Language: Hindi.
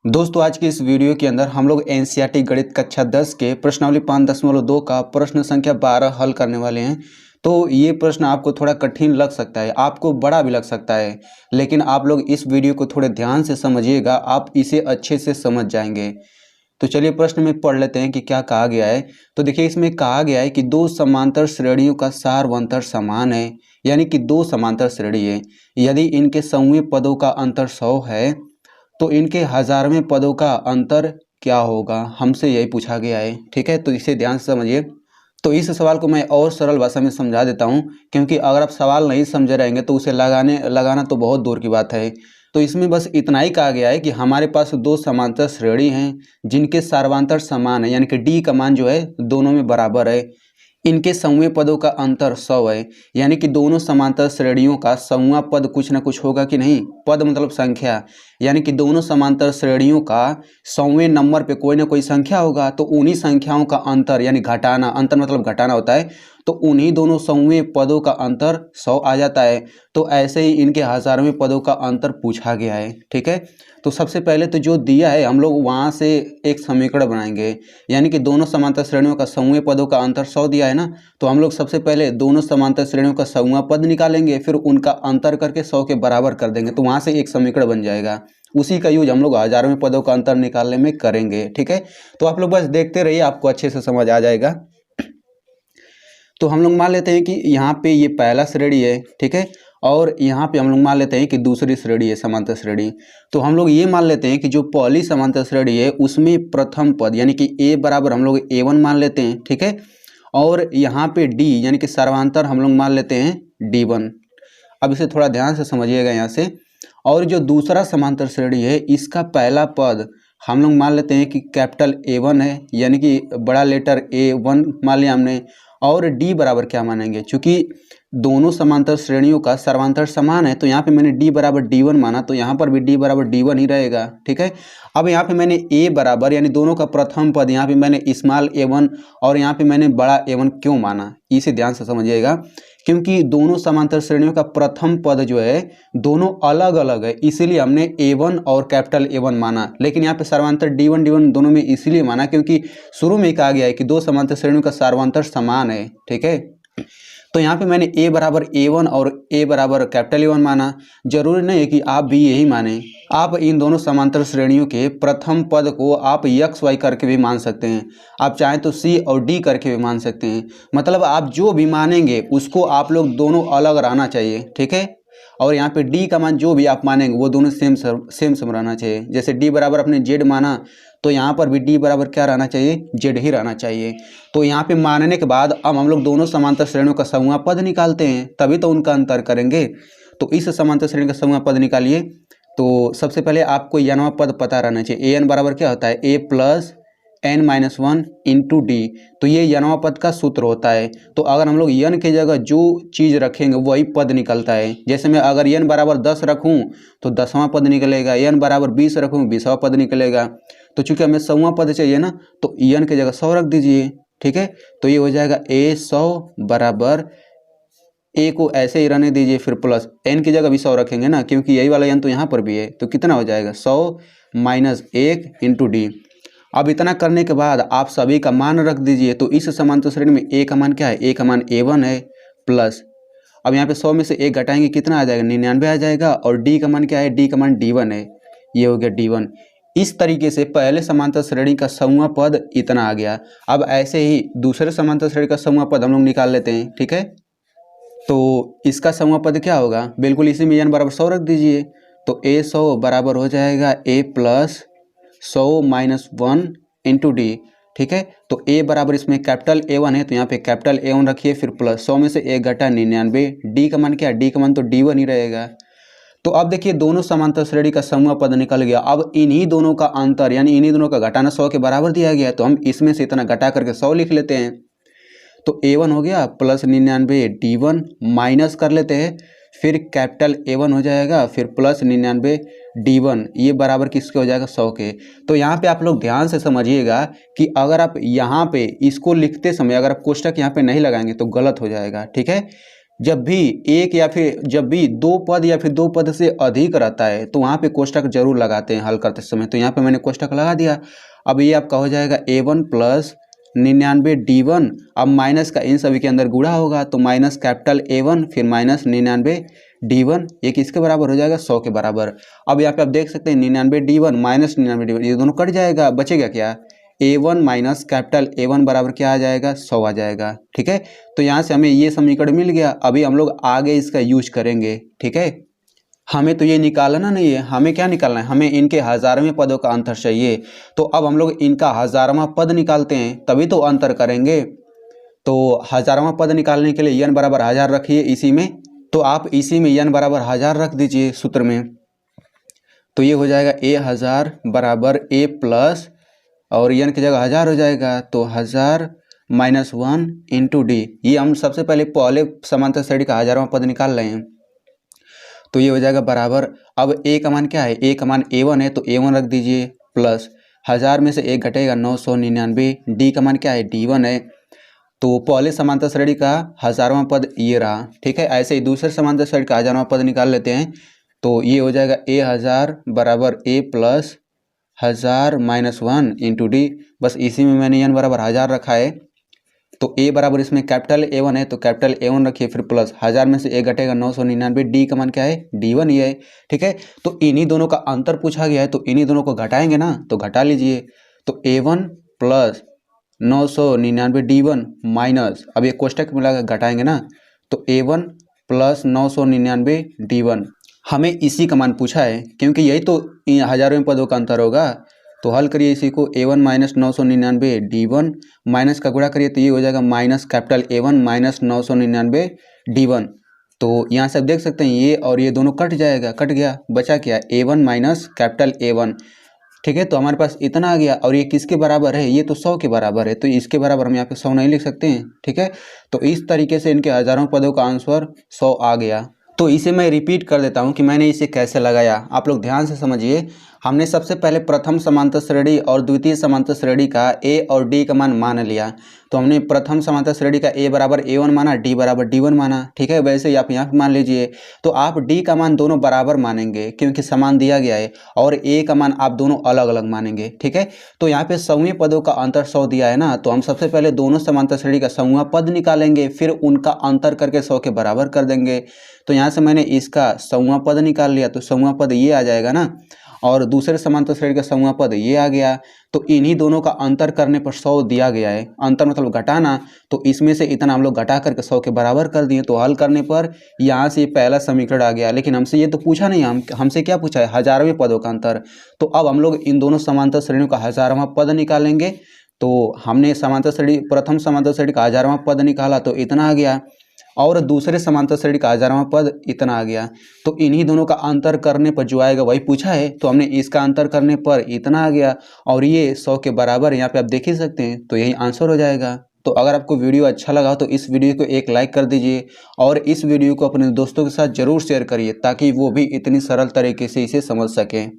दोस्तों आज की इस वीडियो के अंदर हम लोग एनसीईआरटी गणित कक्षा 10 के प्रश्नावली 5.2 का प्रश्न संख्या 12 हल करने वाले हैं। तो ये प्रश्न आपको थोड़ा कठिन लग सकता है, आपको बड़ा भी लग सकता है, लेकिन आप लोग इस वीडियो को थोड़े ध्यान से समझिएगा, आप इसे अच्छे से समझ जाएंगे। तो चलिए प्रश्न में पढ़ लेते हैं कि क्या कहा गया है। तो देखिए इसमें कहा गया है कि दो समांतर श्रेणियों का सारवंतर समान है, यानी कि दो समांतर श्रेणी है। यदि इनके समूह पदों का अंतर 100 है तो इनके हजारवें पदों का अंतर क्या होगा, हमसे यही पूछा गया है। ठीक है, तो इसे ध्यान से समझिए। तो इस सवाल को मैं और सरल भाषा में समझा देता हूं, क्योंकि अगर आप सवाल नहीं समझे रहेंगे तो उसे लगाना तो बहुत दूर की बात है। तो इसमें बस इतना ही कहा गया है कि हमारे पास दो समांतर श्रेणी हैं जिनके सारवांतर समान है, यानी कि डी का मान जो है दोनों में बराबर है। इनके समूह पदों का अंतर 100 है, यानी कि दोनों समांतर श्रेणियों का समूह पद कुछ ना कुछ होगा कि नहीं। पद मतलब संख्या, यानी कि दोनों समांतर श्रेणियों का 100वें नंबर पे कोई ना कोई संख्या होगा, तो उन्हीं संख्याओं का अंतर यानी घटाना, अंतर मतलब घटाना होता है, तो उन्हीं दोनों समूह पदों का अंतर 100 आ जाता है। तो ऐसे ही इनके हजारवें पदों का अंतर पूछा गया है। ठीक है, तो सबसे पहले तो जो दिया है हम लोग वहाँ से एक समीकरण बनाएंगे, यानी कि दोनों समांतर श्रेणियों का समूह पदों का अंतर 100 दिया है ना, तो हम लोग सबसे पहले दोनों समांतर श्रेणियों का समूह पद निकालेंगे, फिर उनका अंतर करके 100 के बराबर कर देंगे, तो वहाँ से एक समीकरण बन जाएगा। उसी का यूज हम लोग हजारवें पदों का अंतर निकालने में करेंगे। ठीक है, तो आप लोग बस देखते रहिए, आपको अच्छे से समझ आ जाएगा। तो हम लोग मान लेते हैं कि यहाँ पे ये पहला श्रेणी है, ठीक है, और यहाँ पे हम लोग मान लेते हैं कि दूसरी श्रेणी है समांतर श्रेणी। तो हम लोग ये मान लेते हैं कि जो पहली समांतर श्रेणी है उसमें प्रथम पद यानी कि a बराबर हम लोग a1 मान लेते हैं। ठीक है, और यहाँ पे d यानी कि सर्वांतर हम लोग मान लेते हैं d1। अब इसे थोड़ा ध्यान से समझिएगा यहाँ से। और जो दूसरा समांतर श्रेणी है इसका पहला पद हम लोग मान लेते हैं कि कैपिटल A1 है, यानी कि बड़ा लेटर A1 मान लिया हमने। और D बराबर क्या मानेंगे, चूंकि दोनों समांतर श्रेणियों का सर्वांतर समान है, तो यहाँ पे मैंने D बराबर D1 माना, तो यहाँ पर भी D बराबर D1 ही रहेगा। ठीक है, अब यहाँ पे मैंने A बराबर यानी दोनों का प्रथम पद यहाँ पे मैंने स्मॉल a1 और यहाँ पे मैंने बड़ा A1 क्यों माना, इसे ध्यान से समझिएगा। क्योंकि दोनों समांतर श्रेणियों का प्रथम पद जो है दोनों अलग अलग है, इसीलिए हमने A1 और कैपिटल A1 माना। लेकिन यहाँ पे सर्वांतर D1 दोनों में इसीलिए माना क्योंकि शुरू में कहा गया है कि दो समांतर श्रेणियों का सर्वांतर समान है। ठीक है, तो यहाँ पे मैंने A बराबर A1 और A बराबर कैपिटल A1 माना। जरूरी नहीं है कि आप भी यही माने, आप इन दोनों समांतर श्रेणियों के प्रथम पद को आप x y करके भी मान सकते हैं, आप चाहें तो C और D करके भी मान सकते हैं। मतलब आप जो भी मानेंगे उसको आप लोग दोनों अलग रहना चाहिए। ठीक है, और यहाँ पे D का मान जो भी आप मानेंगे वो दोनों सेम रहना चाहिए। जैसे D बराबर अपने Z माना, तो यहाँ पर भी D बराबर क्या रहना चाहिए, Z ही रहना चाहिए। तो यहाँ पे मानने के बाद अब हम लोग दोनों समांतर श्रेणियों का समूह पद निकालते हैं, तभी तो उनका अंतर करेंगे। तो इस समांतर श्रेणी का समूह पद निकालिए। तो सबसे पहले आपको यनवा पद पता रहना चाहिए। an बराबर क्या होता है, a plus n-1 into D. तो ये यनवा पद का सूत्र होता है। तो अगर हम लोग n की जगह जो चीज़ रखेंगे वही पद निकलता है। जैसे मैं अगर n बराबर 10 रखूँ तो 10वां पद निकलेगा, n बराबर 20 रखूँ 20वां पद निकलेगा। तो चूंकि हमें 100वां पद चाहिए ना, तो n की जगह 100 रख दीजिए। ठीक है, तो ये हो जाएगा a100 बराबर a को ऐसे ही रहने दीजिए, फिर प्लस n की जगह भी 100 रखेंगे ना, क्योंकि यही वाला n तो यहाँ पर भी है। तो कितना हो जाएगा 100 माइनस 1 इंटू डी। अब इतना करने के बाद आप सभी का मान रख दीजिए। तो इस समांतर श्रेणी में a का मान क्या है, a का मान a1 है प्लस, अब यहाँ पे 100 में से 1 घटाएंगे कितना आ जाएगा, 99 आ जाएगा। और d का मान क्या है, d का मान d1 है, ये हो गया d1। इस तरीके से पहले समांतर श्रेणी का समूह पद इतना आ गया। अब ऐसे ही दूसरे समांतर श्रेणी का समूह पद हम लोग निकाल लेते हैं। ठीक है, तो इसका समूह पद क्या होगा, बिल्कुल इसी में n बराबर 100 रख दीजिए। तो a100 बराबर हो जाएगा a plus 100 minus 1 into D. ठीक है, तो a बराबर इसमें कैपिटल A1 है, तो यहाँ पे कैपिटल A1 रखिए, फिर प्लस 100 में से 1 घटा 99। डी का मान क्या है, डी का मान तो D1 ही रहेगा। तो अब देखिए दोनों समांतर श्रेणी का समूह पद निकल गया। अब इन्हीं दोनों का अंतर यानी इन्हीं दोनों का घटाना 100 के बराबर दिया गया है, तो हम इसमें से इतना घटा करके 100 लिख लेते हैं। तो a1 हो गया प्लस 99 d1 माइनस कर लेते हैं, फिर कैपिटल A1 हो जाएगा, फिर प्लस 99 d1, ये बराबर किसके हो जाएगा 100 के। तो यहाँ पे आप लोग ध्यान से समझिएगा कि अगर आप यहाँ पे इसको लिखते समय अगर आप कोष्टक यहाँ पे नहीं लगाएंगे तो गलत हो जाएगा। ठीक है, जब भी दो पद या फिर दो पद से अधिक रहता है तो वहाँ पे कोष्टक जरूर लगाते हैं हल करते समय। तो यहाँ पे मैंने कोष्टक लगा दिया। अब ये आपका हो जाएगा A1 प्लस 99 D1। अब माइनस का इन सभी के अंदर गुणा होगा तो माइनस कैपिटल A1 फिर माइनस 99 D1, ये किसके बराबर हो जाएगा 100 के बराबर। अब यहाँ पे आप देख सकते हैं 99 D1 माइनस 99 D1 ये दोनों कट जाएगा, बचेगा क्या A1 माइनस कैपिटल A1 बराबर क्या आ जाएगा 100 आ जाएगा। ठीक है, तो यहाँ से हमें ये समीकरण मिल गया। अभी हम लोग आगे इसका यूज करेंगे। ठीक है, हमें तो ये निकालना नहीं है, हमें क्या निकालना है, हमें इनके हजारवें पदों का अंतर चाहिए। तो अब हम लोग इनका हजारवां पद निकालते हैं तभी तो अंतर करेंगे। तो हजारवां पद निकालने के लिए n बराबर 1000 रखिए इसी में, तो आप इसी में n बराबर 1000 रख दीजिए सूत्र में। तो ये हो जाएगा A1000 बराबर A प्लस और n की जगह 1000 हो जाएगा तो 1000 माइनस 1 इंटू डी। ये हम सबसे पहले समांतर श्रेणी का हजारवां पद निकाल रहे हैं। तो ये हो जाएगा बराबर, अब A का मान क्या है, A का मान A1 है तो A1 रख दीजिए प्लस 1000 में से 1 घटेगा 999। D का मान क्या है D1 है, तो पहले समांतर श्रेणी का हजारवां पद ये रहा। ठीक है, ऐसे ही दूसरे समांतर श्रेणी का हजारवां पद निकाल लेते हैं। तो ये हो जाएगा A1000 बराबर A plus 1000 minus 1 into D. बस इसी में मैंने n बराबर 1000 रखा है। तो A बराबर इसमें कैपिटल A1 है तो कैपिटल A1 रखिए फिर प्लस 1000 में से 1 घटेगा 999। D का मान क्या है D1 ही है। ठीक है, तो इन्हीं दोनों का अंतर पूछा गया है तो इन्हीं दोनों को घटाएंगे ना, तो घटा लीजिए। तो A1 प्लस 999 D1 माइनस, अब ये कोष्टक में लगा घटाएंगे ना, तो A1 प्लस 999 D1। हमें इसी का मान पूछा है क्योंकि यही तो हजारवें पदों का अंतर होगा। तो हल करिए इसी को, A1 माइनस 999 D1 माइनस का गुणा करिए तो ये हो जाएगा minus capital A1 minus 999 D1। तो यहाँ से आप देख सकते हैं ये और ये दोनों कट जाएगा, कट गया, बचा क्या A1 माइनस कैपिटल A1। ठीक है, तो हमारे पास इतना आ गया और ये किसके बराबर है, ये तो 100 के बराबर है, तो इसके बराबर हम यहाँ पे 100 नहीं लिख सकते हैं। ठीक है, तो इस तरीके से इनके हजारों पदों का आंसर 100 आ गया। तो इसे मैं रिपीट कर देता हूँ कि मैंने इसे कैसे लगाया, आप लोग ध्यान से समझिए। हमने सबसे पहले प्रथम समांतर श्रेणी और द्वितीय समांतर श्रेणी का A और D का मान लिया। तो हमने प्रथम समांतर श्रेणी का A बराबर A1 माना, D बराबर D1 माना। ठीक है, वैसे ही आप यहाँ पे मान लीजिए। तो आप D का मान दोनों बराबर मानेंगे क्योंकि समान दिया गया है, और A का मान आप दोनों अलग अलग मानेंगे। ठीक है, तो यहाँ पे सौवें पदों का अंतर 100 दिया है ना, तो हम सबसे पहले दोनों समांतर श्रेणी का सौवां पद निकालेंगे, फिर उनका अंतर करके 100 के बराबर कर देंगे। तो यहाँ से मैंने इसका सौवां पद निकाल लिया, तो सौवां पद ये आ जाएगा ना, और दूसरे समांतर श्रेणी का सौवां पद ये आ गया। तो इन्हीं दोनों का अंतर करने पर 100 दिया गया है, अंतर मतलब घटाना, तो इसमें से इतना हम लोग घटा करके 100 के बराबर कर दिए। तो हल करने पर यहाँ से पहला समीकरण आ गया। लेकिन हमसे ये तो पूछा नहीं, हमसे क्या पूछा है, हजारवें पदों का अंतर। तो अब हम लोग इन दोनों समांतर श्रेणियों का हजारवां पद निकालेंगे। तो हमने समांतर श्रेणी प्रथम समांतर श्रेणी का हजारवां पद निकाला तो इतना आ गया, और दूसरे समांतर श्रेणी का हजारवां पद इतना आ गया। तो इन्हीं दोनों का अंतर करने पर जो आएगा वही पूछा है, तो हमने इसका अंतर करने पर इतना आ गया, और ये 100 के बराबर यहाँ पे आप देख ही सकते हैं। तो यही आंसर हो जाएगा। तो अगर आपको वीडियो अच्छा लगा तो इस वीडियो को एक लाइक कर दीजिए, और इस वीडियो को अपने दोस्तों के साथ जरूर शेयर करिए ताकि वो भी इतनी सरल तरीके से इसे समझ सकें।